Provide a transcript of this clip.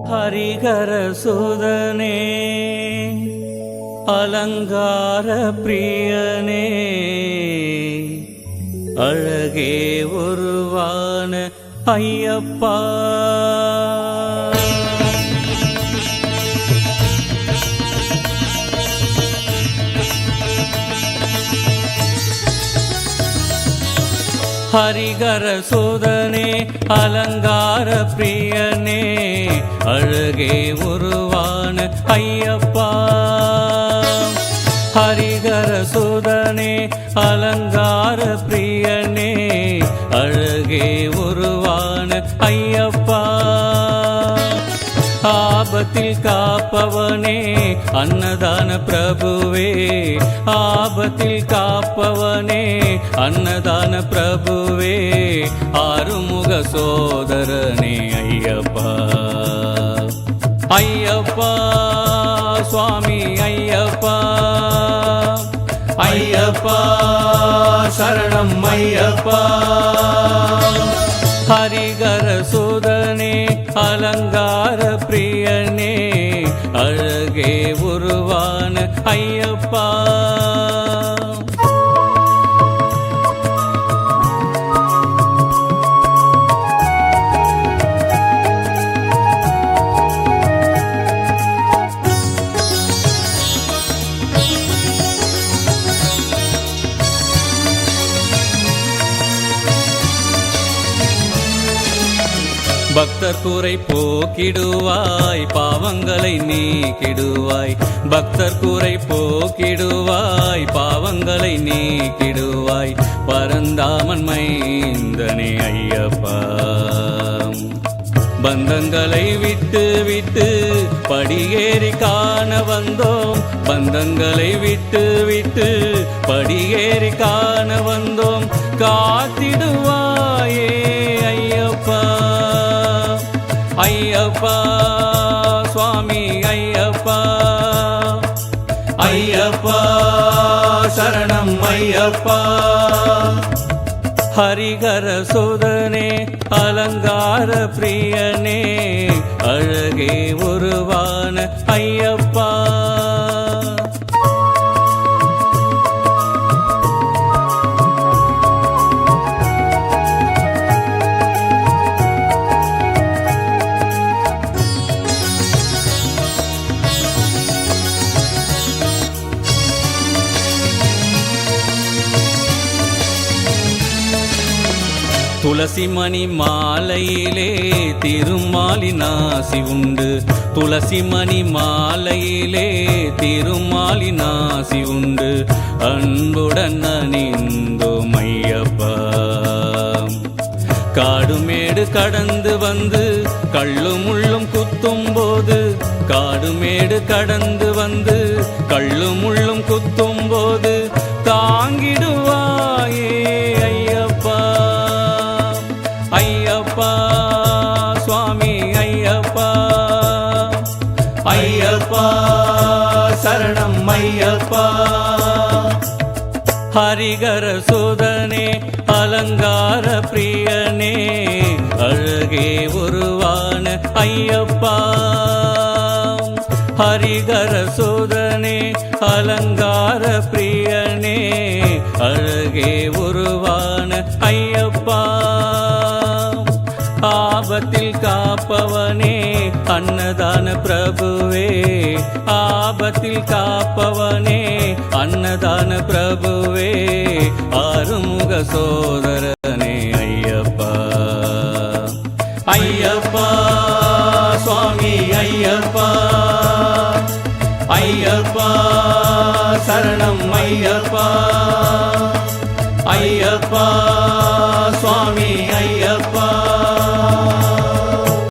ஹரிகர சுதனே அலங்கார பிரியனே அழகே உருவான ஐயப்பா ஹரிகர சுதனே அலங்கார பிரியனே அழகே உருவான ஐயப்பா ஹரிகர சுதனே அலங்கார பிரியனே அழகே உருவான ஐயப்பா ஆபத்தில் காப்பவனே அன்னதான பிரபுவே ஆபத்தில் காப்பவனே அன்னதான பிரபுவே ஆறுமுக சோதரனே ஐயப்பா ஐயப்பா சுவாமி ஐயப்பா ஐயப்பா சரணம் ஐயப்பா ஹரிகர சுதனே அலங்கார பிரியனே அழகே உருவான ஐயப்பா பக்தர் குறை போக்கிடுவாய் பாவங்களை நீக்கிடுவாய் பக்தர் குறை போக்கிடுவாய் பாவங்களை நீக்கிடுவாய் பரந்தாமன் மைந்தனே ஐயப்பா பந்தங்களை விட்டு விட்டு படியேறி காண வந்தோம் பந்தங்களை விட்டு விட்டு படியேறி காண வந்தோம் காத்திடுவாயே ஐயப்பா ஐயப்பா சுவாமி ஐயப்பா ஐயப்பா சரணம் ஐயப்பா ஹரிகர சுதனே அலங்கார பிரியனே அழகே உருவான ஐயப்பா துளசி மணி மாலையிலே திருமாலின் ஆசி உண்டு துளசி மணி மாலையிலே திருமாலின் ஆசி உண்டு அன்புடன் அணிந்தோம் ஐயப்பா காடுமேடு கடந்து வந்து கள்ளும் முள்ளும் குத்தும் போது காடுமேடு கடந்து வந்து கள்ளும் முள்ளும் குத்தும் போது தாங்கிடுவாயே ஐயப்பா ஐயப்பா சுவாமி ஐயப்பா ஐயப்பா சரணம் ஐயப்பா ஹரிகர சுதனே அலங்கார பிரியனே அழகே உருவான ஐயப்பா ஹரிகர சுதனே அலங்கார பிரியனே அழகே உருவான ஐயப்பா ஆபத்தில் காப்பவனே அன்னதான பிரபுவே ஆபத்தில் காப்பவனே அன்னதான பிரபுவே ஆறுமுக சோதரனே ஐயப்பா ஐயப்பா சுவாமி ஐயப்பா ஐயப்பா சரணம் ஐயப்பா ஐயப்பா சுவாமி ஐயப்பா